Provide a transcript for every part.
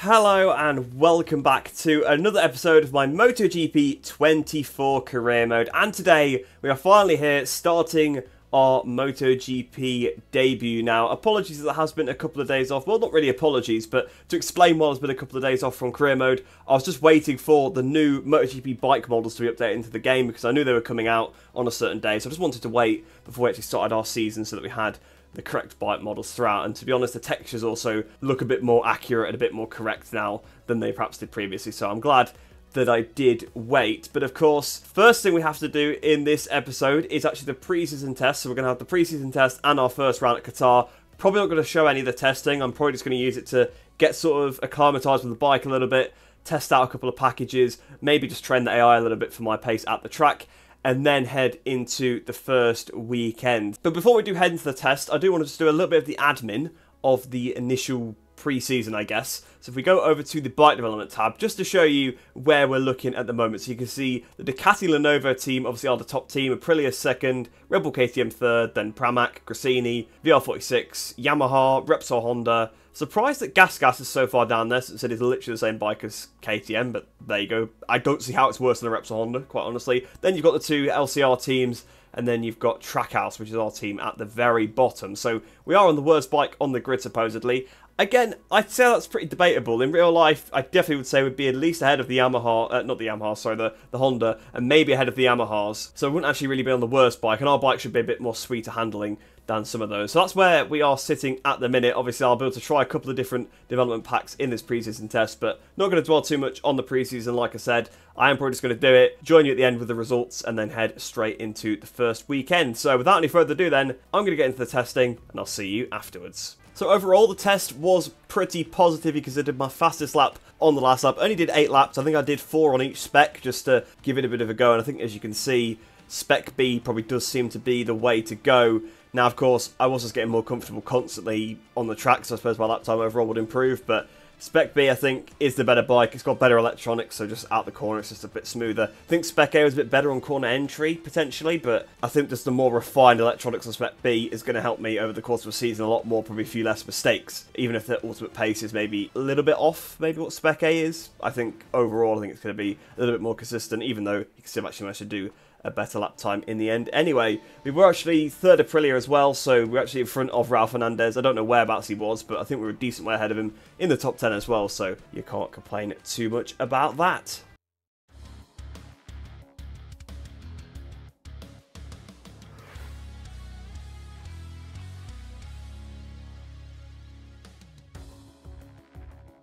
Hello and welcome back to another episode of my MotoGP 24 career mode, and today we are finally here starting our MotoGP debut. Now, apologies that there has been a couple of days off. Well, not really apologies, but to explain why there's been a couple of days off from career mode, I was just waiting for the new MotoGP bike models to be updated into the game because I knew they were coming out on a certain day, so I just wanted to wait before we actually started our season so that we had the correct bike models throughout. And to be honest, the textures also look a bit more accurate and a bit more correct now than they perhaps did previously, so I'm glad that I did wait. But of course, first thing we have to do in this episode is actually the pre-season test. So we're going to have the pre-season test and our first round at Qatar. Probably not going to show any of the testing. I'm probably just going to use it to get sort of acclimatized with the bike a little bit, test out a couple of packages, maybe just train the AI a little bit for my pace at the track, and then head into the first weekend. But before we do head into the test, I do want to just do a little bit of the admin of the initial pre-season, I guess. So if we go over to the bike development tab, just to show you where we're looking at the moment. So you can see the Ducati Lenovo team obviously are the top team, Aprilia second, Red Bull KTM third, then Pramac, Gresini, VR46, Yamaha, Repsol Honda. Surprised that Gas is so far down there, since it is literally the same bike as KTM, but there you go. I don't see how it's worse than the Repsol Honda, quite honestly. Then you've got the two LCR teams, and then you've got Trackhouse, which is our team at the very bottom. So we are on the worst bike on the grid, supposedly. Again, I'd say that's pretty debatable. In real life, I definitely would say we'd be at least ahead of the Yamaha, not the Yamaha, sorry, the Honda, and maybe ahead of the Yamahas. So we wouldn't actually really be on the worst bike, and our bike should be a bit more sweeter handling than some of those. So that's where we are sitting at the minute. Obviously, I'll be able to try a couple of different development packs in this preseason test, but not going to dwell too much on the preseason. Like I said, I am probably just going to do it, join you at the end with the results, and then head straight into the first weekend. So without any further ado then, I'm going to get into the testing, and I'll see you afterwards. So overall, the test was pretty positive because I did my fastest lap on the last lap. I only did 8 laps. I think I did 4 on each spec just to give it a bit of a go. And I think, as you can see, Spec B probably does seem to be the way to go. Now, of course, I was just getting more comfortable constantly on the track, so I suppose my lap time overall would improve. But Spec B, I think, is the better bike. It's got better electronics, so just out the corner, it's just a bit smoother. I think Spec A was a bit better on corner entry, potentially, but I think just the more refined electronics on Spec B is going to help me over the course of a season a lot more, probably a few less mistakes. Even if the ultimate pace is maybe a little bit off, maybe what Spec A is. I think overall, I think it's going to be a little bit more consistent, even though you can still actually manage to do a better lap time in the end. Anyway, we were actually third Aprilia as well, so we're actually in front of Raul Fernandez. I don't know whereabouts he was, but I think we were a decent way ahead of him in the top 10 as well, so you can't complain too much about that.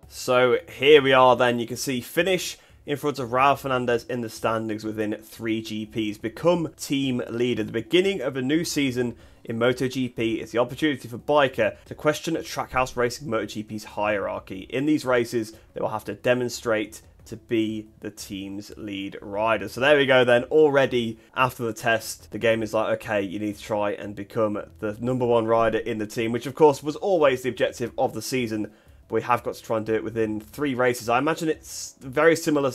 So here we are then, you can see finish in front of Raul Fernandez in the standings within 3 GPs. Become team leader. The beginning of a new season in MotoGP is the opportunity for Biker to question Trackhouse Racing MotoGP's hierarchy. In these races, they will have to demonstrate to be the team's lead rider. So there we go then. Already after the test, the game is like, okay, you need to try and become the #1 rider in the team, which of course was always the objective of the season. But we have got to try and do it within 3 races. I imagine it's very similar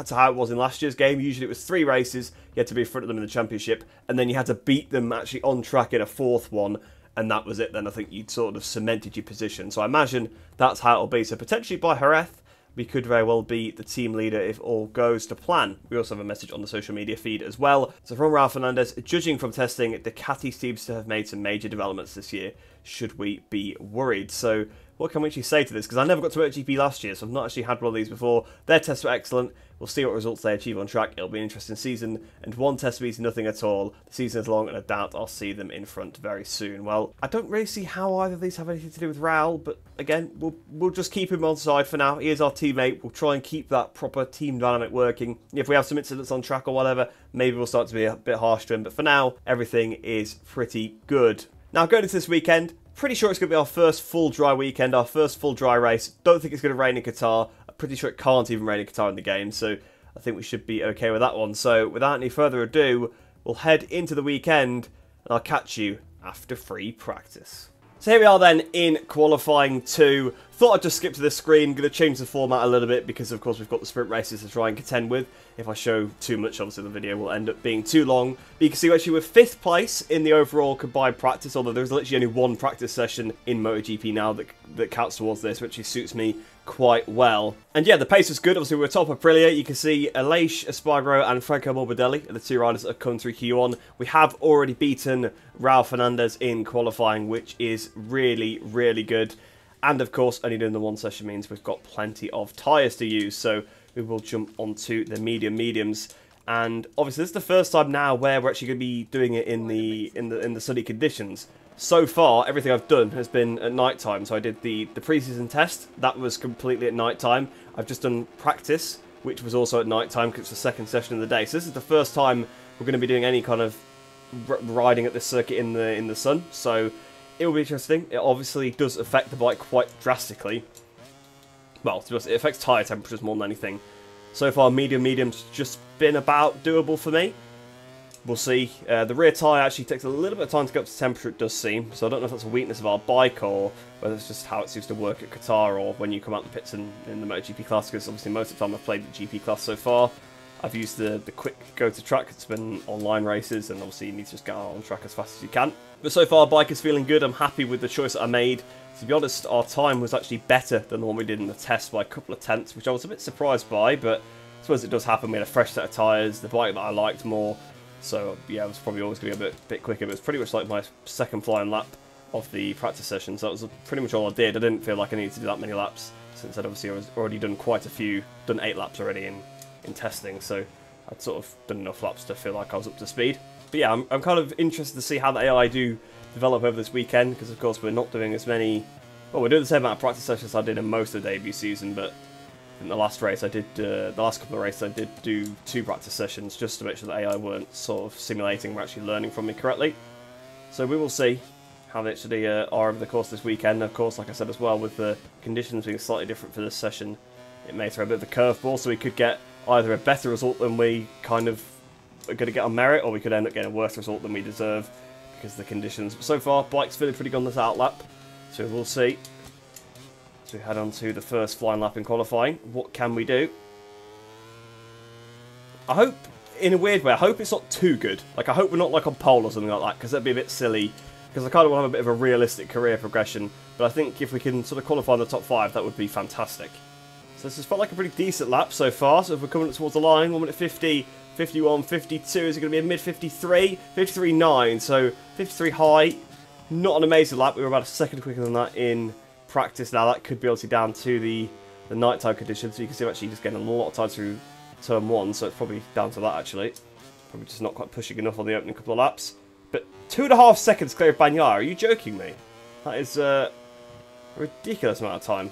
to how it was in last year's game. Usually it was 3 races, you had to be in front of them in the championship, and then you had to beat them actually on track in a 4th one, and that was it. Then I think you'd sort of cemented your position. So I imagine that's how it'll be. So potentially by Jerez, we could very well be the team leader if all goes to plan. We also have a message on the social media feed as well. So from Raul Fernandez, judging from testing, Ducati seems to have made some major developments this year. Should we be worried? So what can we actually say to this? Because I never got to MotoGP last year, so I've not actually had one of these before. Their tests were excellent. We'll see what results they achieve on track. It'll be an interesting season, and one test means nothing at all. The season is long, and I doubt I'll see them in front very soon. Well, I don't really see how either of these have anything to do with Raul, but again, we'll just keep him on side for now. He is our teammate. We'll try and keep that proper team dynamic working. If we have some incidents on track or whatever, maybe we'll start to be a bit harsh to him, but for now, everything is pretty good. Now, going into this weekend, pretty sure it's going to be our first full dry weekend, our first full dry race. Don't think it's going to rain in Qatar. I'm pretty sure it can't even rain in Qatar in the game, so I think we should be okay with that one. So without any further ado, we'll head into the weekend, and I'll catch you after free practice. So here we are then in qualifying 2. Thought I'd just skip to this screen. Going to change the format a little bit because, of course, we've got the sprint races to try and contend with. If I show too much, obviously the video will end up being too long. But you can see actually we're 5th place in the overall combined practice, although there's literally only 1 practice session in MotoGP now that counts towards this, which suits me quite well. And yeah, the pace was good. Obviously, we were top of Aprilia. You can see Aleix Espargaro and Franco Morbidelli are the two riders that have come through Q1. We have already beaten Raul Fernandez in qualifying, which is really, really good. And of course, only doing the one session means we've got plenty of tyres to use. So we will jump onto the mediums. And obviously, this is the first time now where we're actually going to be doing it in the sunny conditions. So far, everything I've done has been at night time. So I did the pre-season test. That was completely at night time. I've just done practice, which was also at night time because it's the second session of the day. So this is the first time we're going to be doing any kind of riding at this circuit in the sun. So it will be interesting. It obviously does affect the bike quite drastically. Well, to be honest, it affects tyre temperatures more than anything. So far, medium's just been about doable for me. We'll see. The rear tyre actually takes a little bit of time to get up to temperature, it does seem. So I don't know if that's a weakness of our bike or whether it's just how it seems to work at Qatar or when you come out the pits in the MotoGP class, because obviously most of the time I've played the GP class so far. I've used the quick go-to-track. It's been online races, and obviously you need to just get out on track as fast as you can. But so far, bike is feeling good. I'm happy with the choice that I made. To be honest, our time was actually better than the one we did in the test by a couple of tenths, which I was a bit surprised by, but I suppose it does happen. We had a fresh set of tyres, the bike that I liked more. So yeah, it was probably always going to be a bit quicker. But it's pretty much like my second flying lap of the practice session. So that was pretty much all I did. I didn't feel like I needed to do that many laps, since I'd obviously already done quite a few, done 8 laps already in testing. So I'd sort of done enough laps to feel like I was up to speed. But yeah, I'm kind of interested to see how the AI do develop over this weekend, because of course we're not doing as many. Well, we're doing the same amount of practice sessions I did in most of the debut season, but in the last race I did, the last couple of races I did do 2 practice sessions just to make sure that AI weren't sort of simulating, we're actually learning from me correctly. So we will see how they actually are over the course this weekend. Of course, like I said as well, with the conditions being slightly different for this session, it may throw a bit of a curveball, so we could get either a better result than we kind of are going to get on merit, or we could end up getting a worse result than we deserve because of the conditions. But so far, bike's feeling pretty good on this out lap, so we'll see. So we head on to the first flying lap in qualifying. What can we do? I hope, in a weird way, I hope it's not too good. Like, I hope we're not like on pole or something like that, because that'd be a bit silly. Because I kind of want to have a bit of a realistic career progression. But I think if we can sort of qualify in the top 5, that would be fantastic. So this has felt like a pretty decent lap so far. So if we're coming up towards the line, 1 minute 50, 51, 52, is it going to be a mid 53? 53.9, so 53 high. Not an amazing lap. We were about a second quicker than that in practice. Now that could be obviously down to the nighttime conditions. So you can see I'm actually just getting a lot of time through turn 1, so it's probably down to that actually. Probably just not quite pushing enough on the opening couple of laps. But 2.5 seconds clear of Bagnaia. Are you joking me? That is a ridiculous amount of time.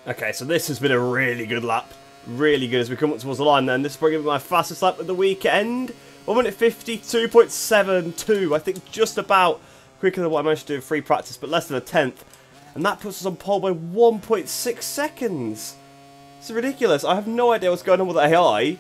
Okay, so this has been a really good lap. Really good as we come up towards the line then. This is probably my fastest lap of the weekend. 1 minute 52.72. I think just about quicker than what I managed to do in free practice, but less than a tenth. And that puts us on pole by 1.6 seconds. It's ridiculous. I have no idea what's going on with AI.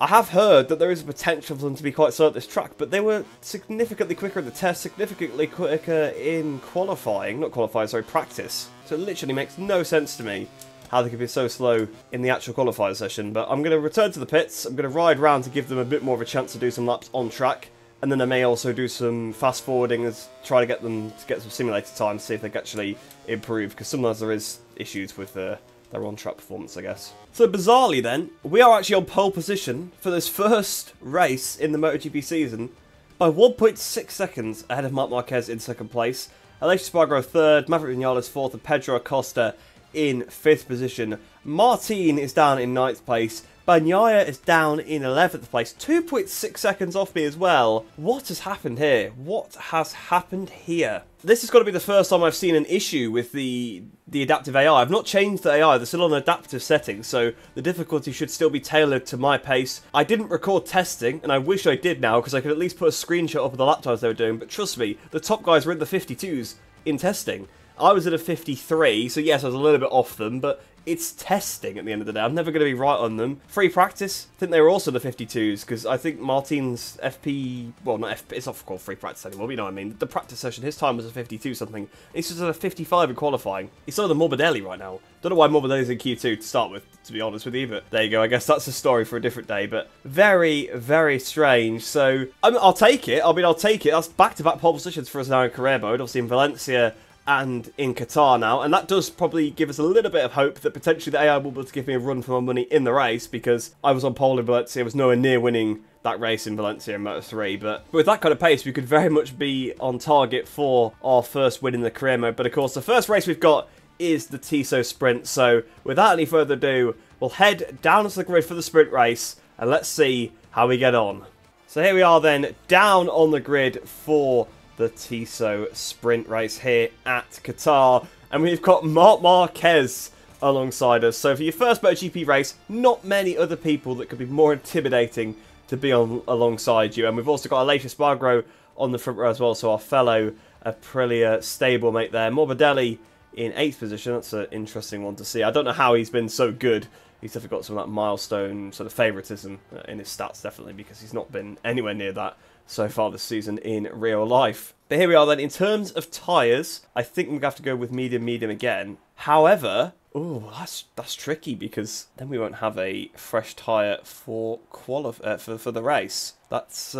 I have heard that there is a potential for them to be quite slow at this track, but they were significantly quicker at the test, significantly quicker in qualifying. Not qualifying, sorry, practice. So it literally makes no sense to me how they could be so slow in the actual qualifying session. But I'm going to return to the pits. I'm going to ride round to give them a bit more of a chance to do some laps on track. And then I may also do some fast forwarding as try to get them to get some simulated time to see if they can actually improve. Because sometimes there is issues with their on-track performance, I guess. So bizarrely then, we are actually on pole position for this first race in the MotoGP season by 1.6 seconds ahead of Marc Marquez in second place. Aleix Espargaro third, Maverick Vinales fourth, and Pedro Acosta in 5th position. Martin is down in 9th place. Bagnaia is down in 11th place. 2.6 seconds off me as well. What has happened here? What has happened here? This has got to be the first time I've seen an issue with the adaptive AI. I've not changed the AI. They're still on adaptive settings, so the difficulty should still be tailored to my pace. I didn't record testing, and I wish I did now, because I could at least put a screenshot up of the lap times they were doing. But trust me, the top guys were in the 52s in testing. I was at a 53, so yes, I was a little bit off them, but it's testing at the end of the day. I'm never going to be right on them. Free practice, I think they were also the 52s, because I think Martin's FP, well, not FP, it's not called free practice anymore, but you know what I mean. The practice session, his time was a 52 something. He's just at a 55 in qualifying. He's still the Morbidelli right now. Don't know why Morbidelli's in Q2 to start with, to be honest with you, but there you go. I guess that's a story for a different day, but very, very strange. So, I mean, I'll take it. I'll take it. That's back-to-back pole positions for us now in career mode. Obviously in Valencia and in Qatar now, and that does probably give us a little bit of hope that potentially the AI will be able to give me a run for my money in the race, because I was on pole in Valencia, I was nowhere near winning that race in Valencia in Moto3, but with that kind of pace we could very much be on target for our first win in the career mode. But of course the first race we've got is the Tissot Sprint, so without any further ado we'll head down to the grid for the sprint race and let's see how we get on. So here we are then, down on the grid for the Tissot Sprint race here at Qatar, and we've got Marc Marquez alongside us. So for your first MotoGP race, not many other people that could be more intimidating to be on alongside you. And we've also got Aleix Espargaro on the front row as well, so our fellow Aprilia stablemate there. Morbidelli in 8th position, that's an interesting one to see. I don't know how he's been so good. He's definitely got some of that milestone sort of favouritism in his stats, definitely, because he's not been anywhere near that so far this season in real life. But here we are then, in terms of tyres, I think we're going to have to go with medium again. However, oh, that's tricky, because then we won't have a fresh tyre for the race. That's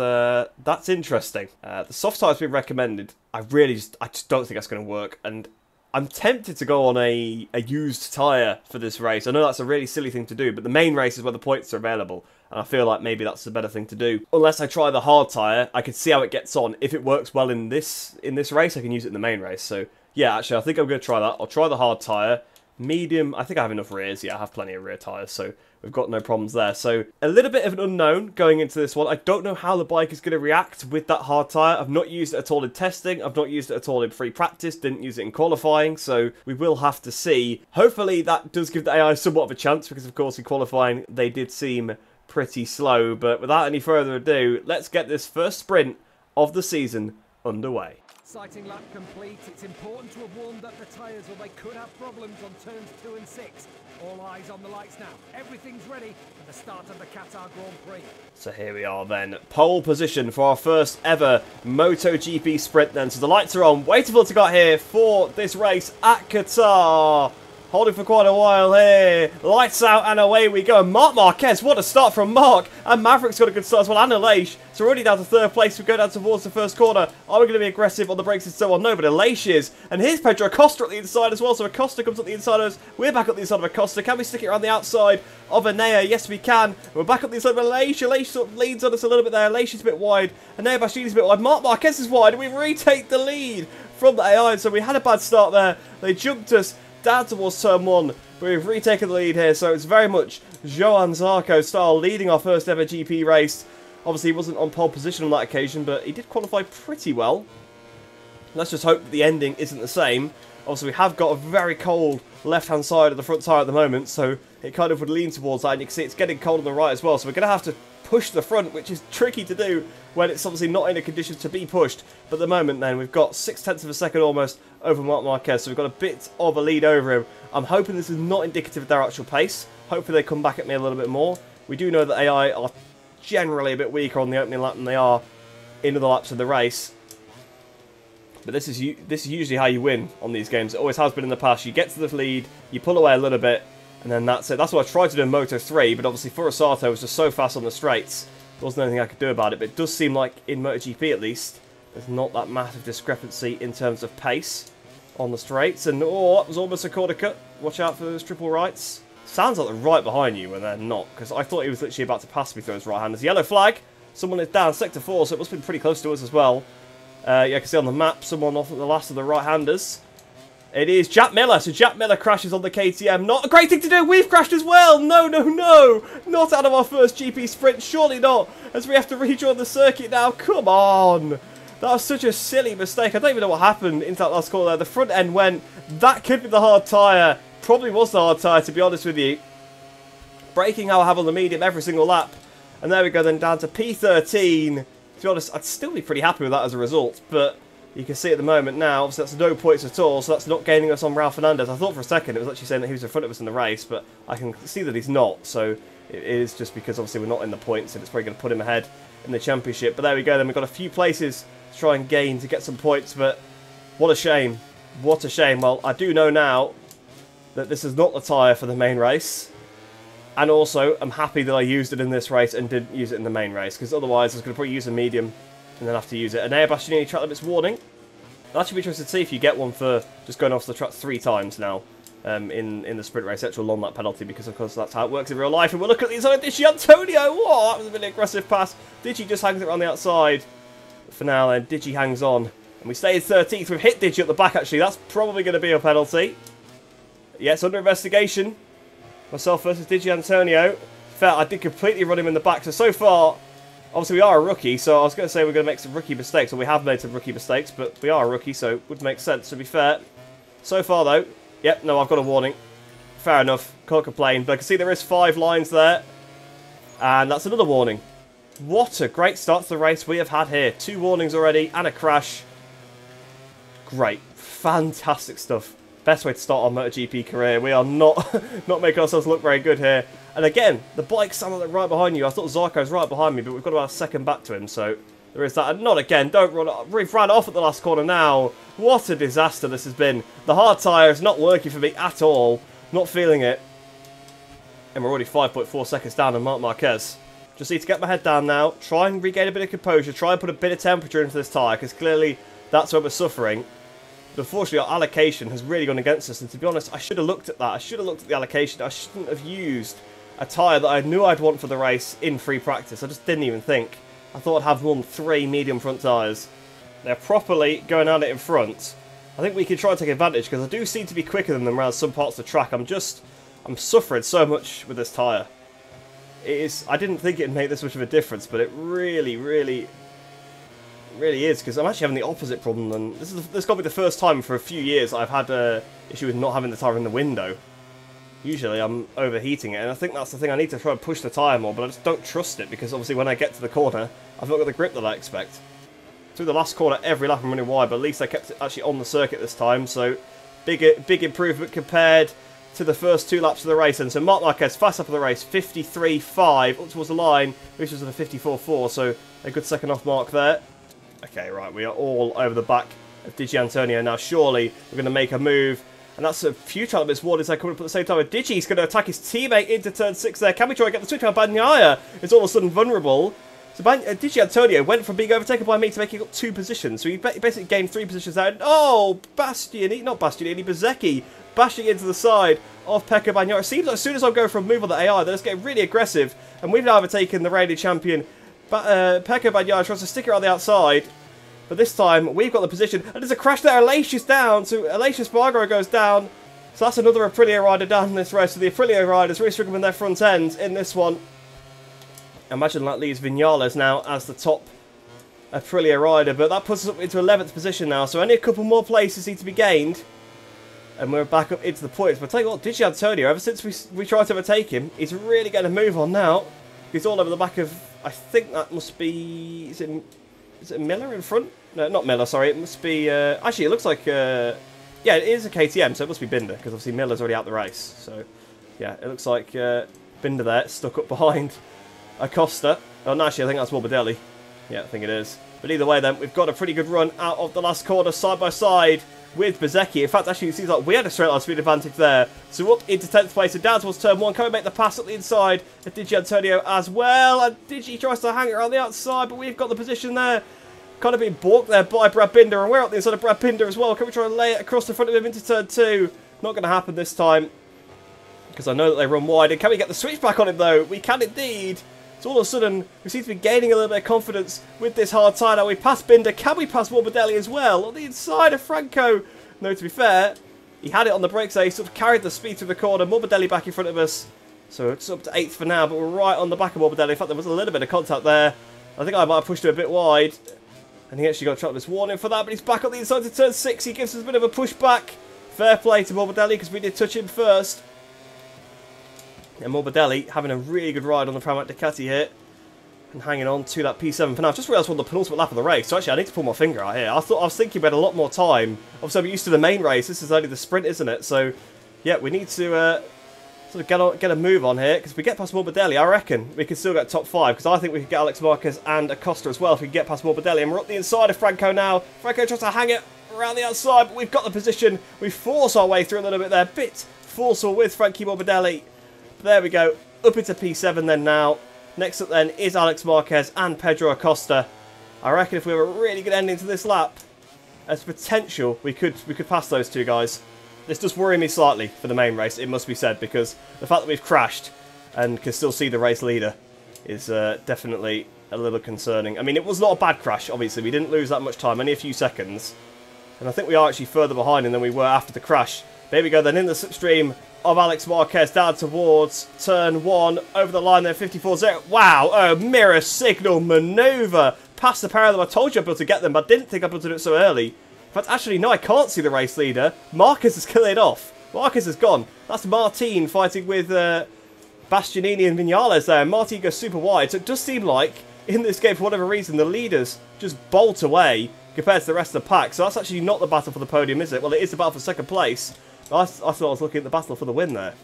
interesting. The soft tyre's been recommended. I just don't think that's going to work, and I'm tempted to go on a used tyre for this race. I know that's a really silly thing to do, but the main race is where the points are available, and I feel like maybe that's the better thing to do. Unless I try the hard tyre, I can see how it gets on. If it works well in this race, I can use it in the main race. So yeah, actually, I think I'm going to try that. I'll try the hard tyre. Medium, I think I have enough rears. Yeah, I have plenty of rear tyres, so we've got no problems there. So a little bit of an unknown going into this one. I don't know how the bike is going to react with that hard tyre. I've not used it at all in testing. I've not used it at all in free practice. Didn't use it in qualifying, so we will have to see. Hopefully that does give the AI somewhat of a chance, because of course in qualifying they did seem pretty slow. But without any further ado, let's get this first sprint of the season underway. Exciting lap complete. It's important to have warmed up the tyres, or they could have problems on turns 2 and 6. All eyes on the lights now. Everything's ready for the start of the Qatar Grand Prix. So here we are then. Pole position for our first ever MotoGP sprint then. So the lights are on. Waiting for it to get here for this race at Qatar. Holding for quite a while here. Lights out and away we go. Marc Marquez, what a start from Marc. And Maverick's got a good start as well, and Aleix. So we're already down to 3rd place. We go down towards the first corner. Are we going to be aggressive on the brakes and so on? No, but Aleix is. And here's Pedro Acosta at the inside as well. So Acosta comes up the inside of us. We're back up the inside of Acosta. Can we stick it around the outside of Enea? Yes, we can. We're back up the inside of Aleix. Aleix sort of leads on us a little bit there. Aleix is a bit wide. Enea Bastiani's a bit wide. Marc Marquez is wide. And we retake the lead from the AI. So we had a bad start there. They jumped us down towards turn 1, but we've retaken the lead here, so it's very much Johann Zarco style leading our first ever GP race. Obviously he wasn't on pole position on that occasion, but he did qualify pretty well. Let's just hope that the ending isn't the same. Obviously we have got a very cold left hand side of the front tyre at the moment, so it kind of would lean towards that, and you can see it's getting cold on the right as well, so we're going to have to push the front, which is tricky to do when it's obviously not in a condition to be pushed. But at the moment then, we've got 0.6 of a second almost over Marc Marquez, so we've got a bit of a lead over him. I'm hoping this is not indicative of their actual pace. Hopefully they come back at me a little bit more. We do know that AI are generally a bit weaker on the opening lap than they are in other laps of the race. But this is usually how you win on these games. It always has been in the past. You get to the lead, you pull away a little bit, and then that's it. That's what I tried to do in Moto3, but obviously Furusato was just so fast on the straights. There wasn't anything I could do about it, but it does seem like in MotoGP at least, there's not that massive discrepancy in terms of pace on the straights. And oh, that was almost a corner cut. Watch out for those triple rights. Sounds like they're right behind you when they're not, because I thought he was literally about to pass me through his right-handers. Yellow flag. Someone is down sector 4, so it must have been pretty close to us as well. Yeah, I can see on the map someone off at the last of the right-handers. It is Jack Miller. So Jack Miller crashes on the KTM. Not a great thing to do. We've crashed as well. No, no, no. Not out of our first GP sprint. Surely not. As we have to rejoin the circuit now. Come on. That was such a silly mistake. I don't even know what happened into that last corner there. The front end went. That could be the hard tyre. Probably was the hard tyre, to be honest with you. Braking how I have on the medium every single lap. And there we go then down to P13. To be honest, I'd still be pretty happy with that as a result. But you can see at the moment now, obviously that's no points at all, so that's not gaining us on Raul Fernandez. I thought for a second it was actually saying that he was in front of us in the race, but I can see that he's not, so it is just because obviously we're not in the points and it's probably going to put him ahead in the championship. But there we go, then we've got a few places to try and gain to get some points, but what a shame. What a shame. Well, I do know now that this is not the tyre for the main race, and also I'm happy that I used it in this race and didn't use it in the main race, because otherwise I was going to probably use a medium and then have to use it. An Air Bastianini track limits warning. That should be interesting to see if you get one for just going off the track 3 times now in the sprint race. Actually, along that penalty, because of course that's how it works in real life. And we'll look at the inside of Digi Antonio. Whoa, that was a really aggressive pass. Digi just hangs it around the outside. But for now, then Digi hangs on, and we stay in 13th. We've hit Digi at the back. Actually, that's probably going to be a penalty. Yeah, it's under investigation. Myself versus Digi Antonio. Fair, I did completely run him in the back. So far, obviously we are a rookie, so I was going to say we're going to make some rookie mistakes, or we have made some rookie mistakes, but we are a rookie, so it would make sense, to be fair. So far, though, yep, no, I've got a warning. Fair enough, can't complain, but I can see there is 5 lines there, and that's another warning. What a great start to the race we have had here. 2 warnings already, and a crash. Great, fantastic stuff. Best way to start our MotoGP career. We are not making ourselves look very good here. And again, the bike's standing right behind you. I thought Zarco's right behind me, but we've got about a second back to him, so there is that. And not again, don't run off. We've ran off at the last corner now. What a disaster this has been. The hard tyre is not working for me at all. Not feeling it. And we're already 5.4 seconds down on Marc Marquez. Just need to get my head down now, try and regain a bit of composure, try and put a bit of temperature into this tyre, because clearly that's where we're suffering. But unfortunately, our allocation has really gone against us, and to be honest, I should have looked at that. I should have looked at the allocation. I shouldn't have used a tyre that I knew I'd want for the race in free practice. I just didn't even think. I thought I'd have 3 medium front tyres. They're properly going at it in front. I think we can try and take advantage, because I do seem to be quicker than them around some parts of the track. I'm suffering so much with this tyre. I didn't think it'd make this much of a difference, but it really is, because I'm actually having the opposite problem. And this got to be the first time for a few years I've had an issue with not having the tyre in the window. Usually I'm overheating it, and I think that's the thing. I need to try and push the tyre more, but I just don't trust it, because obviously when I get to the corner, I've not got the grip that I expect. Through the last corner, every lap I'm running wide, but at least I kept it actually on the circuit this time, so big improvement compared to the first 2 laps of the race. And so Marc Marquez, fast up of the race, 53.5, up towards the line, which was at a 54.4, so a good second off mark there. Okay, right, we are all over the back of Digi Antonio now. Surely we're going to make a move. And that's a few times warnings there coming up at the same time. Digi's going to attack his teammate into turn 6 there. Can we try and get the switch on? Bagnaia is all of a sudden vulnerable. So Digi Antonio went from being overtaken by me to making up 2 positions. So he basically gained 3 positions there. And, oh, not Bastianini, Bezzecchi bashing into the side of Pecco Bagnaia. It seems like as soon as I go for a move on the AI, they're just getting really aggressive. And we've now overtaken the Radeon champion. Pecco Bagnaia tries to stick around the outside. But this time, we've got the position. And there's a crash there. Alesia's down. So Alessia Spargo goes down. So that's another Aprilia rider down in this race. So the Aprilia riders really struggling with their front end in this one. Imagine that leaves Vinales now as the top Aprilia rider. But that puts us up into 11th position now. So only a couple more places need to be gained. And we're back up into the points. But I'll tell you what, Digi Antonio, ever since we tried to overtake him, he's really getting a move on now. He's all over the back of, I think that must be, is it Miller in front? No, not Miller, sorry. It must be... actually, it looks like... yeah, it is a KTM, so it must be Binder, because obviously Miller's already out the race. So, yeah, it looks like Binder there, stuck up behind Acosta. Oh, no, actually, I think that's Morbidelli. Yeah, I think it is. But either way, then, we've got a pretty good run out of the last corner, side by side with Bezzecchi. In fact, actually, it seems like we had a straight line speed advantage there. So up into 10th place and down towards turn 1. Can we make the pass up the inside of Digi Antonio as well? And Digi tries to hang it around the outside, but we've got the position there. Kind of being balked there by Brad Binder, and we're up the inside of Brad Binder as well. Can we try and lay it across the front of him into turn 2? Not going to happen this time, because I know that they run wide. And can we get the switch back on him, though? We can indeed. So all of a sudden, we seem to be gaining a little bit of confidence with this hard tyre. Now we pass Binder. Can we pass Morbidelli as well? On the inside of Franco. No, to be fair, he had it on the brakes there. He sort of carried the speed through the corner. Morbidelli back in front of us. So it's up to 8th for now, but we're right on the back of Morbidelli. In fact, there was a little bit of contact there. I think I might have pushed him a bit wide. And he actually got trapped this warning for that, but he's back on the inside to turn 6. He gives us a bit of a push back. Fair play to Morbidelli, because we did touch him first. And Morbidelli having a really good ride on the Pramac Ducati here. And hanging on to that P7 for now. I've just realised we're on the penultimate lap of the race. So actually, I need to pull my finger out here. I was thinking we had a lot more time. Obviously, I'm used to the main race. This is only the sprint, isn't it? So, yeah, we need to sort of get a move on here. Because if we get past Morbidelli, I reckon we can still get top 5. Because I think we could get Alex Marquez and Acosta as well if we can get past Morbidelli. And we're up the inside of Franco now. Franco tries to hang it around the outside, but we've got the position. We force our way through a little bit there. Bit forceful with Frankie Morbidelli. But there we go. Up into P7 then now. Next up then is Alex Marquez and Pedro Acosta. I reckon if we have a really good ending to this lap, as potential we could pass those two guys. This does worry me slightly for the main race, it must be said, because the fact that we've crashed and can still see the race leader is definitely a little concerning. I mean, it was not a bad crash, obviously. We didn't lose that much time, only a few seconds. And I think we are actually further behind than we were after the crash. There we go, then in the slipstream of Alex Marquez down towards turn 1, over the line there, 54.0. Wow, a mirror signal manoeuvre past the pair of them. I told you I'd be able to get them, but I didn't think I'd be able to do it so early. In fact, actually, no, I can't see the race leader. Marquez has cleared off. Marquez has gone. That's Martin fighting with Bastianini and Vinales there. Martin goes super wide, so it does seem like, in this game, for whatever reason, the leaders just bolt away compared to the rest of the pack. So that's actually not the battle for the podium, is it? Well, it is the battle for second place. I thought I was looking at the battle for the win there.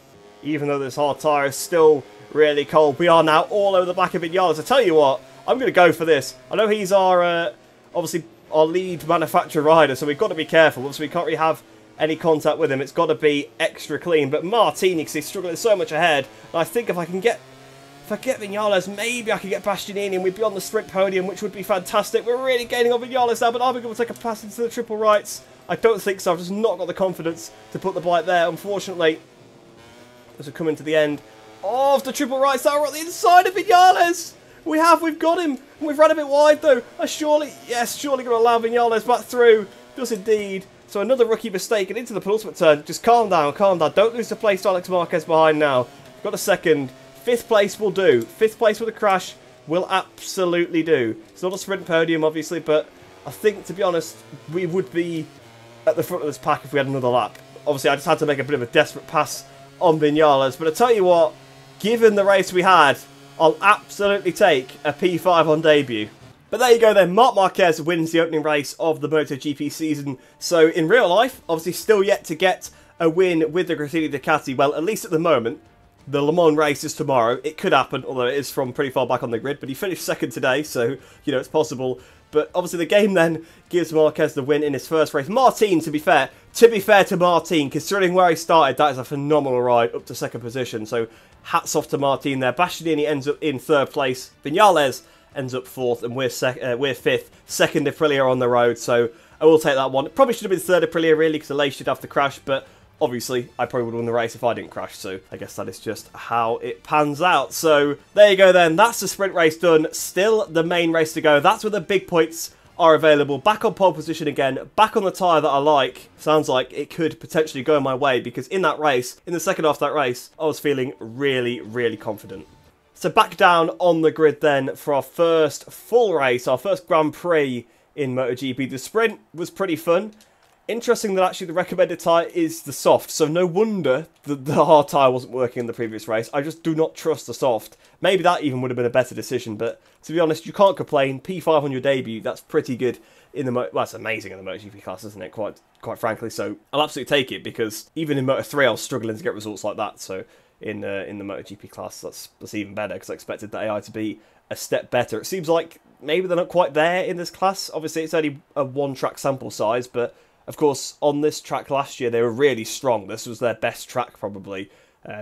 Even though this hard tyre is still really cold, we are now all over the back of Vinales. I tell you what, I'm going to go for this. I know he's our, obviously, our lead manufacturer rider, so we've got to be careful. Obviously, we can't really have any contact with him. It's got to be extra clean. But Martini, because he's struggling so much ahead, and I think if I get Vinales, maybe I can get Bastianini and we'd be on the sprint podium, which would be fantastic. We're really gaining on Vinales now, but are we going to take a pass into the triple rights? I don't think so. I've just not got the confidence to put the bike there, unfortunately. As we come into the end of the triple rights, that we're on the inside of Vinales. We've got him. We've run a bit wide though. Surely going to allow Vinales back through. Does indeed. So another rookie mistake and into the penultimate turn. Just calm down, calm down. Don't lose the place to Alex Marquez behind now. We've got a second. 5th place will do. 5th place with a crash will absolutely do. It's not a sprint podium, obviously, but I think, to be honest, we would be at the front of this pack if we had another lap. Obviously, I just had to make a bit of a desperate pass on Vinales, but I tell you what, given the race we had, I'll absolutely take a P5 on debut. But there you go then, Marc Marquez wins the opening race of the MotoGP season. So in real life, obviously still yet to get a win with the Gresini Ducati. Well, at least at the moment, the Le Mans race is tomorrow. It could happen, although it is from pretty far back on the grid. But he finished second today, so, you know, it's possible. But obviously the game then gives Marquez the win in his first race. Martin, to be fair to Martin, considering where he started, that is a phenomenal ride up to second position. So hats off to Martin there. Bastianini ends up in 3rd place. Vinales ends up 4th, and we're 5th. Second Aprilia on the road, so I will take that one. It probably should have been 3rd Aprilia, really, because Aleix did have the crash, but obviously I probably would have won the race if I didn't crash, so I guess that is just how it pans out. So there you go then, that's the sprint race done. Still the main race to go. That's where the big points are available. Back on pole position again, back on the tyre that I like. Sounds like it could potentially go my way, because in that race, in the second half of that race, I was feeling really, really confident. So back down on the grid then for our first full race, our first Grand Prix in MotoGP. The sprint was pretty fun. Interesting that actually the recommended tyre is the soft, so no wonder the hard tyre wasn't working in the previous race. I just do not trust the soft. Maybe that even would have been a better decision, but to be honest, you can't complain. P5 on your debut, that's pretty good in the well, that's amazing in the MotoGP class, isn't it? Quite frankly, so I'll absolutely take it, because even in Moto3 I was struggling to get results like that, so in the MotoGP class that's even better, because I expected the AI to be a step better. It seems like maybe they're not quite there in this class. Obviously it's only a 1-track sample size, but of course, on this track last year, they were really strong. This was their best track, probably.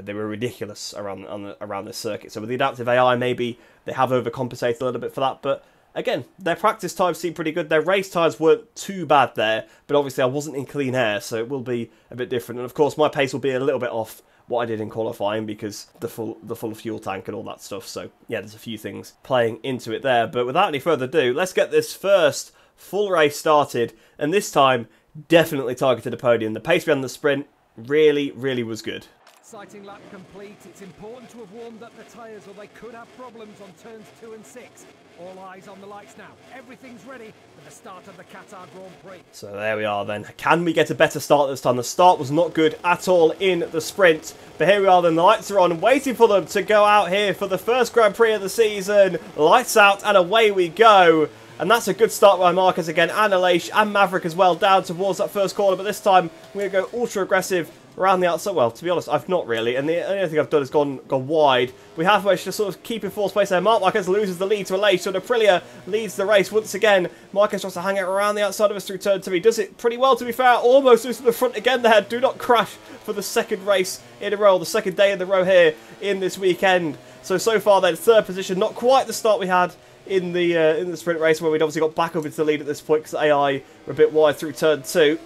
They were ridiculous around this circuit. So with the adaptive AI, maybe they have overcompensated a little bit for that. But again, their practice times seem pretty good. Their race times weren't too bad there. But obviously, I wasn't in clean air, so it will be a bit different. And of course, my pace will be a little bit off what I did in qualifying, because the full fuel tank and all that stuff. So yeah, there's a few things playing into it there. But without any further ado, let's get this first full race started. And this time, definitely targeted a podium. The pace behind the sprint really, really was good. Sighting lap complete. It's important to have warmed up the tyres, or they could have problems on turns 2 and 6. All eyes on the lights now. Everything's ready for the start of the Qatar Grand Prix. So there we are then. Can we get a better start this time? The start was not good at all in the sprint. But here we are then. The lights are on, waiting for them to go out here for the first Grand Prix of the season. Lights out and away we go. And that's a good start by Marquez again, and Aleix, and Maverick as well, down towards that first corner. But this time, we're going to go ultra-aggressive around the outside. Well, to be honest, I've not really. And the only thing I've done is gone wide. We have managed to sort of keep in fourth place there. Marc Marquez loses the lead to Aleix. So Aprilia leads the race once again. Marquez tries to hang out around the outside of us through turn 2. He does it pretty well, to be fair. Almost loses the front again there. Do not crash for the second race in a row. The second day in the row here in this weekend. So far then, 3rd position. Not quite the start we had in the sprint race, where we'd obviously got back up into the lead at this point because AI were a bit wide through turn 2.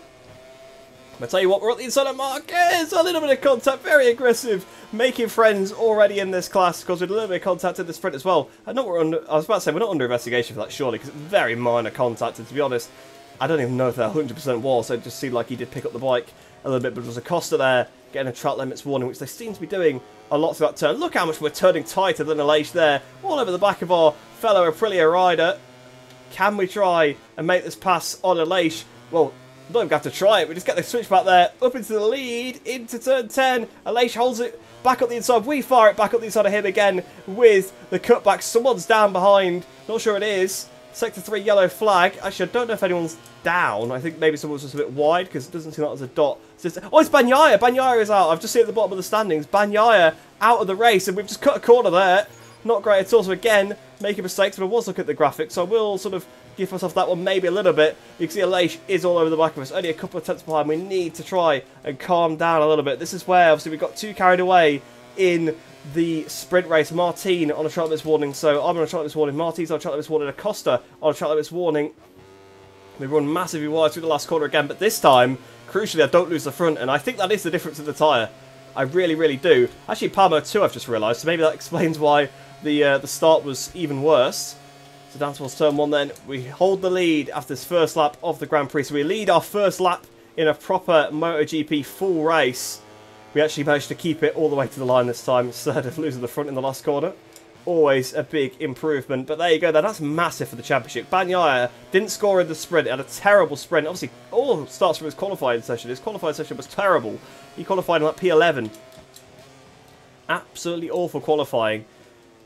I tell you what, we're at the inside of Marquez, a little bit of contact, very aggressive, making friends already in this class, because with a little bit of contact in the sprint as well. I know I was about to say, we're not under investigation for that, surely, because it's very minor contact, and to be honest, I don't even know if that 100% was, so it just seemed like he did pick up the bike a little bit, but there was Acosta there, getting a track limits warning, which they seem to be doing a lot through that turn. Look how much we're turning tighter than Aleix there, all over the back of our fellow Aprilia rider. Can we try and make this pass on Aleix? Well, we don't even have to try it, we just get the switch back there, up into the lead, into turn 10, Aleix holds it back up the inside, we fire it back up the inside of him again with the cutback, someone's down behind, not sure it is, sector 3 yellow flag, actually I don't know if anyone's down, I think maybe someone's just a bit wide, because it doesn't seem like there's a dot. Oh, it's Bagnaia, Bagnaia is out, I've just seen it at the bottom of the standings, Bagnaia out of the race, and we've just cut a corner there, not great at all, so again, making mistakes, but I was looking at the graphics, so I will sort of give myself that one maybe a little bit. You can see Aleix is all over the back of us, only a couple of tenths behind. We need to try and calm down a little bit. This is where obviously we got too carried away in the sprint race. Martin on a track limits warning, so I'm on a track limits warning, Martin's on a track limits warning, Acosta on a track limits warning. We run massively wide through the last corner again, but this time, crucially, I don't lose the front, and I think that is the difference in the tyre. I really, really do. Actually, Palmo too, I've just realised, so maybe that explains why the start was even worse. So down towards turn 1 then, we hold the lead after this first lap of the Grand Prix. So we lead our first lap in a proper MotoGP full race. We actually managed to keep it all the way to the line this time instead of losing the front in the last corner. Always a big improvement. But there you go, that's massive for the championship. Bagnaia didn't score in the sprint, had a terrible sprint. Obviously, all starts from his qualifying session. His qualifying session was terrible. He qualified in like P11. Absolutely awful qualifying.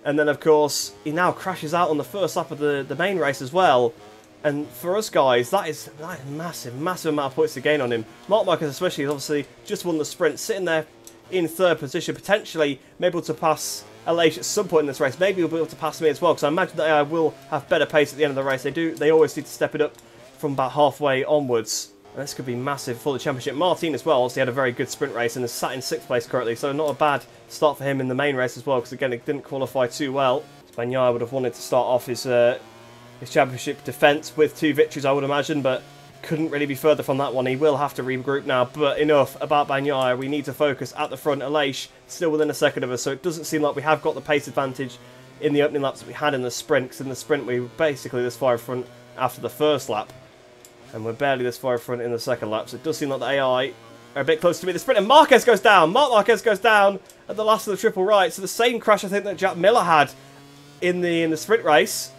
And then, of course, he now crashes out on the first lap of the main race as well. And for us guys, that is massive, massive amount of points to gain on him. Marc Marquez especially has obviously just won the sprint, sitting there in third position, potentially maybe able to pass Aleix at some point in this race. Maybe he'll be able to pass me as well, because I imagine that AI will have better pace at the end of the race. They always need to step it up from about halfway onwards. And this could be massive for the championship. Martin as well, obviously had a very good sprint race and is sat in 6th place currently, so not a bad start for him in the main race as well, because again, it didn't qualify too well. Bagnaia would have wanted to start off his championship defence with 2 victories, I would imagine, but couldn't really be further from that one. He will have to regroup now, but enough about Bagnaia. We need to focus at the front. Aleix still within a second of us, so it doesn't seem like we have got the pace advantage in the opening laps that we had in the sprint, because in the sprint we were basically this far in front after the first lap. And we're barely this far in front in the second lap, so it does seem like the AI are a bit close to me. The sprint, and Marquez goes down. Marc Marquez goes down at the last of the triple right. So the same crash, I think, that Jack Miller had in the sprint race.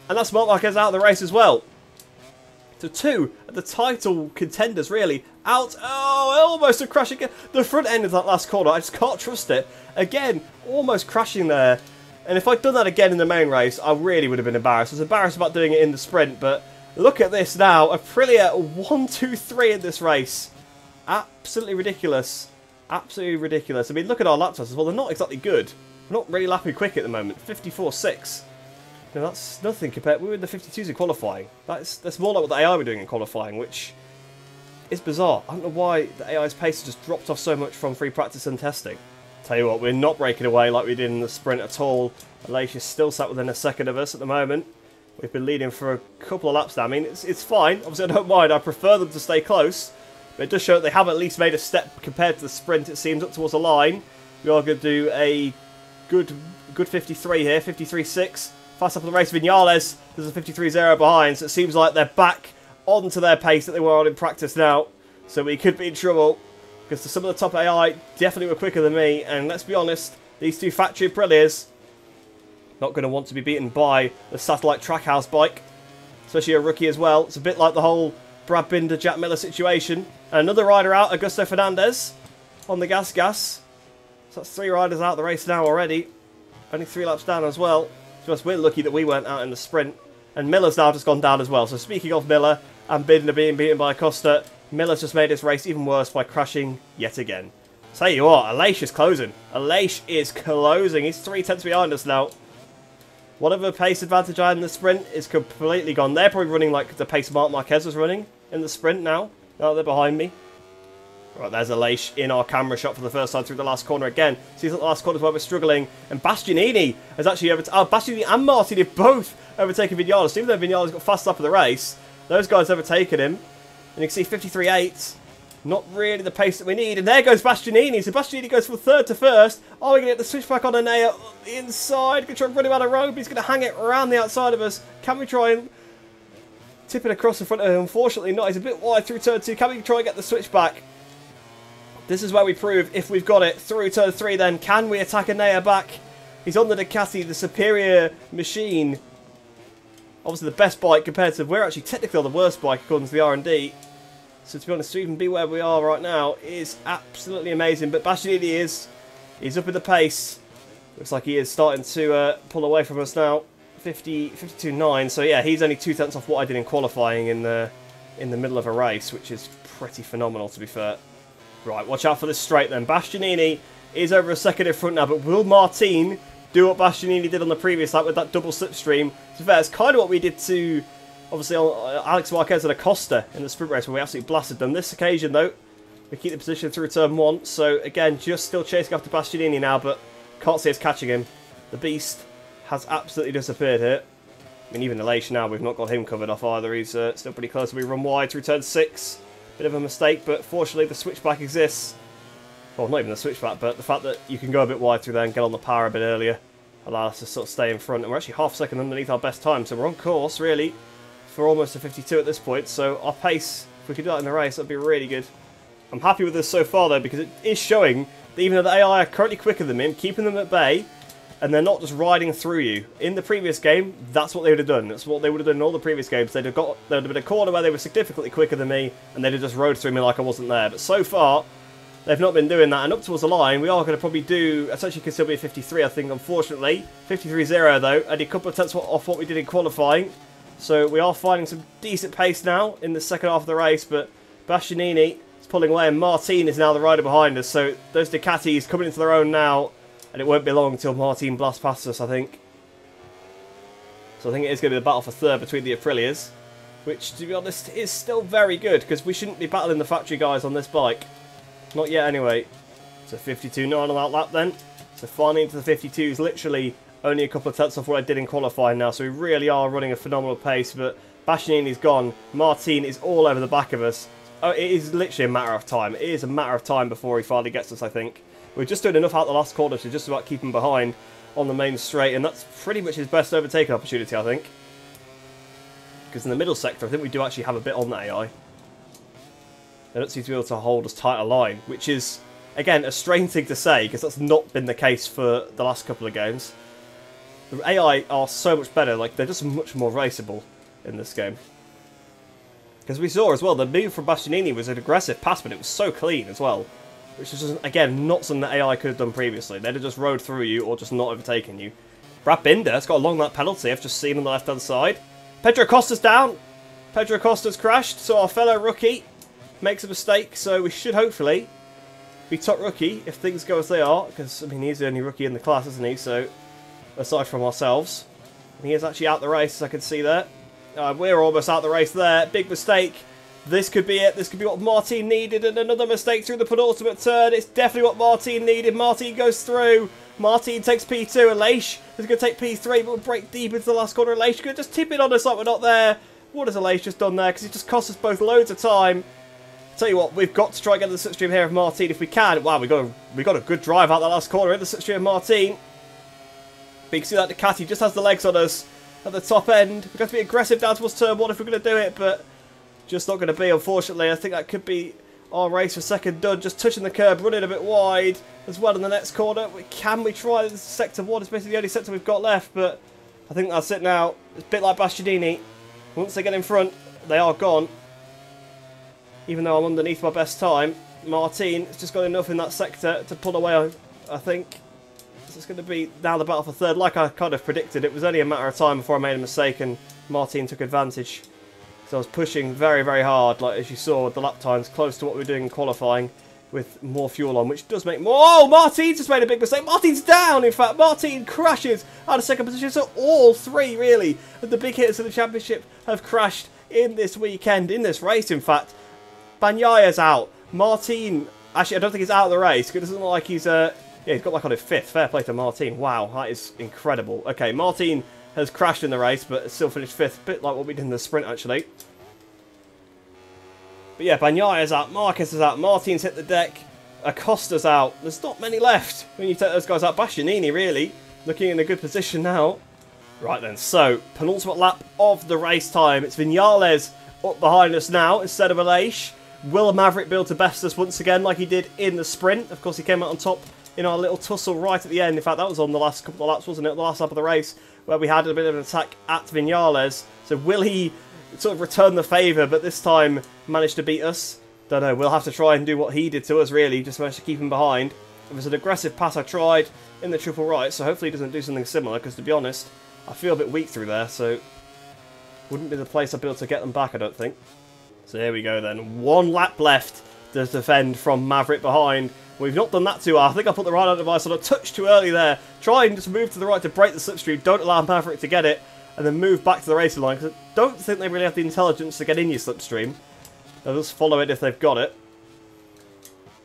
And that's Marc Marquez out of the race as well. So 2 of the title contenders, really, out. Oh, almost a crash again. The front end of that last corner, I just can't trust it. Again, almost crashing there. And if I'd done that again in the main race, I really would have been embarrassed. I was embarrassed about doing it in the sprint, but look at this now. Aprilia 1-2-3 in this race. Absolutely ridiculous. Absolutely ridiculous. I mean, look at our lap times as well. They're not exactly good. We're not really lapping quick at the moment. 54.6. You know, that's nothing compared. We were in the 52s in qualifying. That's more like what the AI were doing in qualifying, which is bizarre. I don't know why the AI's pace has just dropped off so much from free practice and testing. Tell you what, we're not breaking away like we did in the sprint at all. Aleix is still sat within a second of us at the moment. We've been leading for a couple of laps now. I mean, it's fine. Obviously, I don't mind. I prefer them to stay close. But it does show that they have at least made a step compared to the sprint, it seems, up towards the line. We are going to do a good 53 here, 53.6. Fast up on the race, Viñales. There's a 53.0 behind, so it seems like they're back onto their pace that they were on in practice now. So we could be in trouble, because some of the top AI definitely were quicker than me. And let's be honest, these 2 factory Aprilias not going to want to be beaten by the satellite Trackhouse bike, especially a rookie as well. It's a bit like the whole Brad Binder, Jack Miller situation. And another rider out, Augusto Fernandez, on the gas. So that's 3 riders out of the race now already. Only 3 laps down as well. So we're lucky that we weren't out in the sprint. And Miller's now just gone down as well. So speaking of Miller and Binder being beaten by Acosta, Miller's just made his race even worse by crashing yet again. Tell you what, Aleix is closing. Aleix is closing. He's 3 tenths behind us now. Whatever pace advantage I had in the sprint is completely gone. They're probably running like the pace Marc Marquez was running in the sprint now. Now they're behind me. Right, there's Aleix in our camera shot for the first time through the last corner again. Seems like the last corner is where we're struggling. And Bastianini has actually Bastianini and Martin have both overtaken Vinales. Even though Vinales got fast up of the race, those guys overtaken him. And you can see 53.8. Not really the pace that we need. And there goes Bastianini. So Bastianini goes from third to first. Are we going to get the switchback on Anea inside? Going to try and run him out of road, but he's going to hang it around the outside of us. Can we try and tip it across in front of him? Unfortunately not. He's a bit wide through turn 2. Can we try and get the switchback? This is where we prove if we've got it through turn 3 then. Can we attack Anea back? He's on the Ducati, the superior machine. Obviously the best bike compared to... We're actually technically on the worst bike according to the R&D. So to be honest, to even be where we are right now is absolutely amazing. But Bastianini he's up in the pace. Looks like he is starting to pull away from us now. 52.9. So yeah, he's only 2 tenths off what I did in qualifying in the middle of a race, which is pretty phenomenal to be fair. Right, watch out for this straight then. Bastianini is over a second in front now, but will Martin do what Bastianini did on the previous lap with that double slipstream? To be fair, it's kind of what we did to, obviously, Alex Marquez and Acosta in the sprint race where we absolutely blasted them. This occasion, though, we keep the position through turn 1. So, again, just still chasing after Bastianini now, but can't see us catching him. The beast has absolutely disappeared here. I mean, even Aleix now, we've not got him covered off either. He's still pretty close. We run wide through turn 6. Bit of a mistake, but fortunately the switchback exists. Well, not even the switchback, but the fact that you can go a bit wide through there and get on the power a bit earlier allows us to sort of stay in front. And we're actually half a second underneath our best time, so we're on course, really, for almost a 52 at this point. So our pace, if we could do that in the race, that'd be really good. I'm happy with this so far, though, because it is showing that even though the AI are currently quicker than me, I'm keeping them at bay, and they're not just riding through you. In the previous game, that's what they would have done. That's what they would have done in all the previous games. There would have been a corner where they were significantly quicker than me, and they'd have just rode through me like I wasn't there. But so far, they've not been doing that. And up towards the line, we are going to probably do... Essentially, can still be a 53, I think, unfortunately. 53.0, though. Only a couple of tenths off what we did in qualifying. So we are finding some decent pace now in the second half of the race. But Bastianini is pulling away, and Martin is now the rider behind us. So those Ducatis coming into their own now. And it won't be long until Martin blasts past us, I think. So I think it is going to be the battle for third between the Aprilias. Which, to be honest, is still very good. Because we shouldn't be battling the factory guys on this bike. Not yet, anyway. So 52.9 on that lap, then. So finally into the 52s. Literally only a couple of tenths off what I did in qualifying now. So we really are running a phenomenal pace. But Bastianini's gone. Martin is all over the back of us. Oh, it is literally a matter of time. It is a matter of time before he finally gets us, I think. We're just doing enough out the last corner to just about keep him behind on the main straight, and that's pretty much his best overtaking opportunity, I think. Because in the middle sector, I think we do actually have a bit on that AI. They don't seem to be able to hold us tight a line, which is, again, a strange thing to say, because that's not been the case for the last couple of games. The AI are so much better, like, they're just much more raceable in this game. Because we saw as well, the move from Bastianini was an aggressive pass, but it was so clean as well. Which is, just, again, not something that AI could have done previously. They'd have just rode through you or just not overtaken you. Brad Binder's got a long lap penalty. I've just seen on the left-hand side. Pedro Acosta's down. Pedro Acosta's crashed. So our fellow rookie makes a mistake. So we should hopefully be top rookie if things go as they are. Because, I mean, he's the only rookie in the class, isn't he? So, aside from ourselves. He is actually out the race, as I can see there. We're almost out the race there. Big mistake. This could be it. This could be what Martin needed. And another mistake through the penultimate turn. It's definitely what Martin needed. Martin goes through. Martin takes P2. Aleix is going to take P3, but will break deep into the last corner. Aleix going to just tip it on us like we're not there. What has Aleix just done there? Because it just cost us both loads of time. I'll tell you what, we've got to try and get the slipstream here of Martin if we can. Wow, we got a good drive out that last corner in the slipstream of Martin. But you can see that Ducati just has the legs on us at the top end. We've got to be aggressive down towards turn 1 if we're going to do it, but... just not going to be, unfortunately. I think that could be our race for second done. Just touching the curb, running a bit wide as well in the next corner. Can we try this sector 1? It's basically the only sector we've got left, but I think that's it now. It's a bit like Bastianini. Once they get in front, they are gone. Even though I'm underneath my best time, Martin has just got enough in that sector to pull away, I think. So it's going to be now the battle for third. Like I kind of predicted, it was only a matter of time before I made a mistake and Martin took advantage. So I was pushing very, very hard, like as you saw, the lap times close to what we were doing in qualifying with more fuel on, which does make more... Oh, Martin just made a big mistake. Martin's down, in fact. Martin crashes out of second position. So all three, really, of the big hitters of the championship have crashed in this weekend, in this race, in fact. Bagnaya's out. Martin, actually, I don't think he's out of the race. It doesn't look like he's, yeah, he's got like on his 5th. Fair play to Martin. Wow, that is incredible. Okay, Martin has crashed in the race, but still finished 5th. Bit like what we did in the sprint, actually. But yeah, Bagnaia is out, Marquez is out, Martin's hit the deck, Acosta's out. There's not many left when you take those guys out. Bastianini, really, looking in a good position now. Right then, so, penultimate lap of the race time. It's Viñales up behind us now instead of Aleix. Will Maverick be able to best us once again like he did in the sprint? Of course, he came out on top in our little tussle right at the end. In fact, that was on the last couple of laps, wasn't it? The last lap of the race, where we had a bit of an attack at Viñales. So will he sort of return the favour, but this time manage to beat us? Don't know. We'll have to try and do what he did to us, really. Just managed to keep him behind. It was an aggressive pass I tried in the triple right, so hopefully he doesn't do something similar, because to be honest, I feel a bit weak through there, so wouldn't be the place I'd be able to get them back, I don't think. So here we go then. 1 lap left to defend from Maverick behind. We've not done that too hard. I think I put the right device on a touch too early there. Try and just move to the right to break the slipstream. Don't allow Maverick to get it, and then move back to the racing line, because I don't think they really have the intelligence to get in your slipstream. They'll just follow it if they've got it.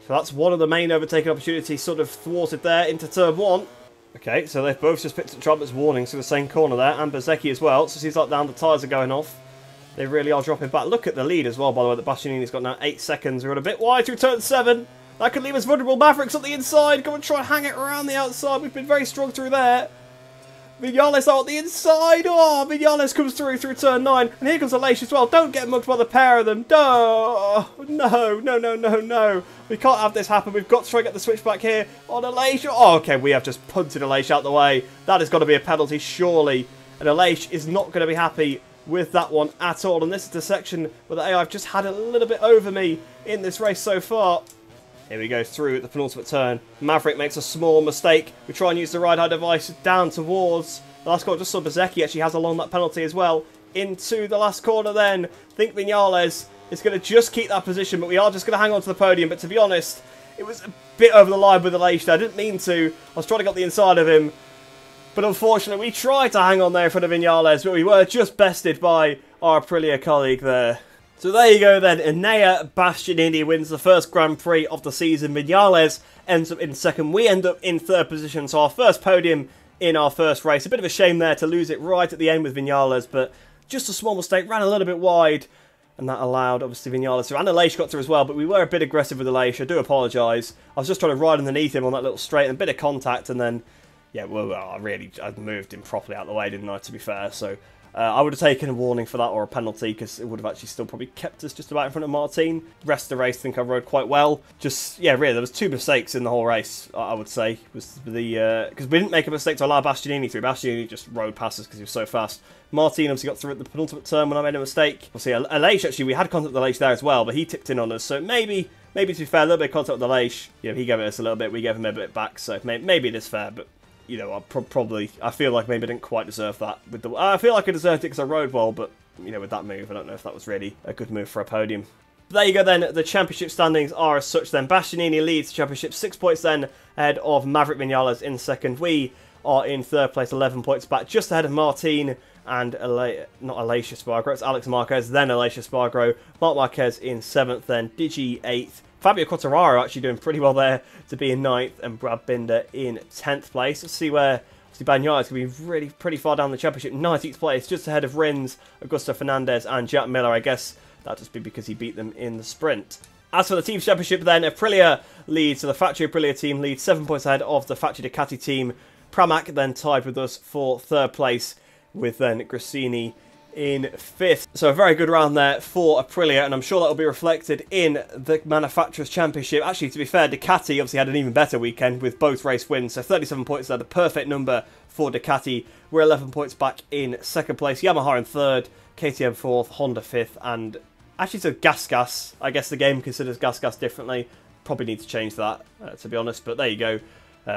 So that's one of the main overtaking opportunities sort of thwarted there into turn 1. Okay, so they've both just picked up trumpets warnings to the same corner there, and Bezzecchi as well. So it seems like down the tyres are going off. They really are dropping back. Look at the lead as well, by the way, that Bastianini's got now 8 seconds. We're a bit wide through turn 7. That could leave us vulnerable. Maverick's on the inside. Go and try and hang it around the outside. We've been very strong through there. Viñales out the inside. Oh, Viñales comes through turn 9. And here comes Aleix as well. Don't get mugged by the pair of them. No, no, no, no, no, no. We can't have this happen. We've got to try and get the switch back here on Aleix. Oh, okay, we have just punted Aleix out the way. That has got to be a penalty, surely. And Aleix is not going to be happy with that one at all. And this is the section where the AI have just had a little bit over me in this race so far. Here we go through the penultimate turn. Maverick makes a small mistake. We try and use the ride-high device down towards the last corner. Just saw Bezzecchi actually has along that penalty as well. Into the last corner then. I think Viñales is going to just keep that position, but we are just going to hang on to the podium. But to be honest, it was a bit over the line with Aleix. I didn't mean to. I was trying to get the inside of him. But unfortunately, we tried to hang on there in front of Viñales, but we were just bested by our Aprilia colleague there. So there you go then, Enea Bastianini wins the first Grand Prix of the season. Viñales ends up in 2nd. We end up in 3rd position, so our first podium in our first race. A bit of a shame there to lose it right at the end with Viñales, but just a small mistake, ran a little bit wide, and that allowed, obviously, Viñales to... And Aleix got through as well, but we were a bit aggressive with Aleix. I do apologise. I was just trying to ride underneath him on that little straight, and a bit of contact, and then... Yeah, well, I moved him properly out of the way, didn't I, to be fair, so... I would have taken a warning for that or a penalty, because it would have actually still probably kept us just about in front of Martin. The rest of the race, I think I rode quite well. Just, yeah, really, there was 2 mistakes in the whole race, I would say. Was the because we didn't make a mistake to allow Bastianini through. Bastianini just rode past us because he was so fast. Martin obviously got through at the penultimate turn when I made a mistake. We'll see, Aleix, actually, we had contact with Aleix there as well, but he tipped in on us, so maybe to be fair, a little bit of contact with Aleix. You know, he gave us a little bit, we gave him a bit back, so maybe it is fair, but... You know, I feel like maybe I didn't quite deserve that. I feel like I deserved it because I rode well, but, you know, with that move, I don't know if that was really a good move for a podium. But there you go then, the championship standings are as such then. Bastianini leads the championship, 6 points then ahead of Maverick Viñales in 2nd. We are in 3rd place, 11 points back, just ahead of Martin and, not Aleix Espargaro, it's Alex Marquez, then Aleix Espargaro. Marc Marquez in 7th then, Digi 8th. Fabio Quartararo actually doing pretty well there to be in 9th, and Brad Binder in 10th place. Let's see where Bagnaia is going to be really pretty far down the championship. 19th place, just ahead of Rins, Augusto Fernandez and Jack Miller. I guess that'll just be because he beat them in the sprint. As for the Team Championship then, Aprilia leads, so the factory Aprilia team leads 7 points ahead of the factory Ducati team. Pramac then tied with us for 3rd place, with then Grassini in 5th. So a very good round there for Aprilia, and I'm sure that will be reflected in the Manufacturers' Championship. Actually, to be fair, Ducati obviously had an even better weekend with both race wins, so 37 points there, the perfect number for Ducati. We're 11 points back in 2nd place, Yamaha in 3rd, KTM 4th, Honda 5th, and actually so Gas. I guess the game considers Gas differently. Probably need to change that, to be honest, but there you go.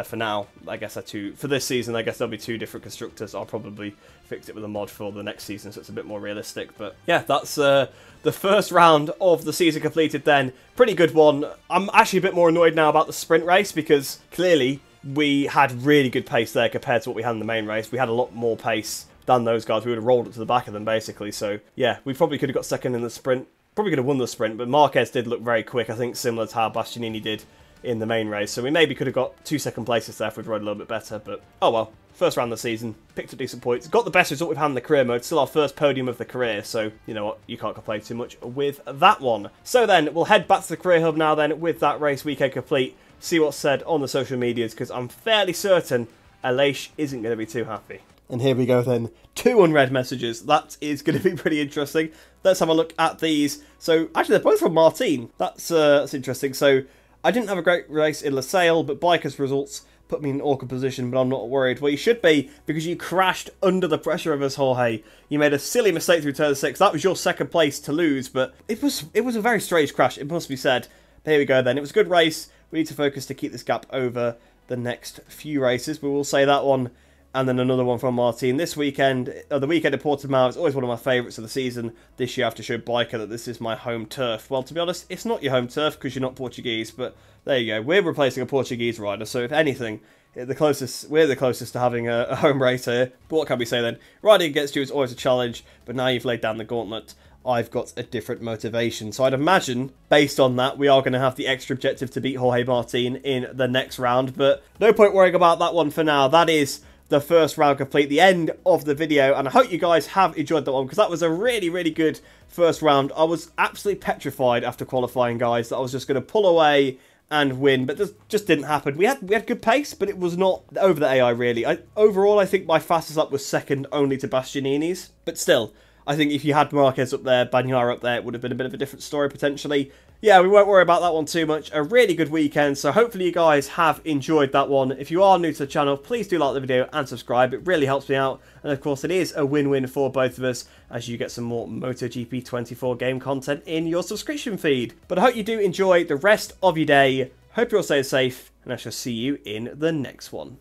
For now, I guess for this season, I guess there'll be 2 different constructors. I'll probably fix it with a mod for the next season, so it's a bit more realistic. But yeah, that's the first round of the season completed then. Pretty good one. I'm actually a bit more annoyed now about the sprint race, because clearly we had really good pace there compared to what we had in the main race. We had a lot more pace than those guys. We would have rolled it to the back of them, basically. So yeah, we probably could have got 2nd in the sprint. probably could have won the sprint, but Marquez did look very quick, I think similar to how Bastianini did in the main race. So we maybe could have got 2 second places there if we'd rode a little bit better, but oh well. First round of the season, picked up decent points, got the best result we've had in the career mode, still our first podium of the career, so you know what, you can't complain too much with that one. So then, we'll head back to the career hub now then, with that race weekend complete, see what's said on the social medias, because I'm fairly certain Aleix isn't going to be too happy. And here we go then, 2 unread messages, that is going to be pretty interesting. Let's have a look at these. So, actually they're both from Martin, that's interesting. So, I didn't have a great race in Lusail, but Biker's results put me in an awkward position, but I'm not worried. Well, you should be, because you crashed under the pressure of us, Jorge. You made a silly mistake through turn 6. That was your second place to lose, but it was a very strange crash, it must be said. But here we go then. It was a good race. We need to focus to keep this gap over the next few races, but we'll say that one. And then another one from Martin. This weekend, the weekend of Portimao is always one of my favourites of the season. This year I have to show Biker that this is my home turf. Well, to be honest, it's not your home turf because you're not Portuguese, but there you go. We're replacing a Portuguese rider, so if anything, we're the closest to having a home race here. But what can we say then? Riding against you is always a challenge, but now you've laid down the gauntlet, I've got a different motivation. So I'd imagine, based on that, we are going to have the extra objective to beat Jorge Martin in the next round, but no point worrying about that one for now. That is the first round complete, the end of the video, and I hope you guys have enjoyed that one, because that was a really, really good first round. I was absolutely petrified after qualifying, guys, that I was just going to pull away and win, but this just didn't happen. We had good pace, but it was not over the AI, really. Overall, I think my fastest lap was second only to Bastianini's, but still, I think if you had Marquez up there, Bagnaia up there, it would have been a bit of a different story, potentially. Yeah, we won't worry about that one too much. A really good weekend, so hopefully you guys have enjoyed that one. If you are new to the channel, please do like the video and subscribe. It really helps me out. And of course, it is a win-win for both of us, as you get some more MotoGP 24 game content in your subscription feed. But I hope you do enjoy the rest of your day. Hope you're all staying safe, and I shall see you in the next one.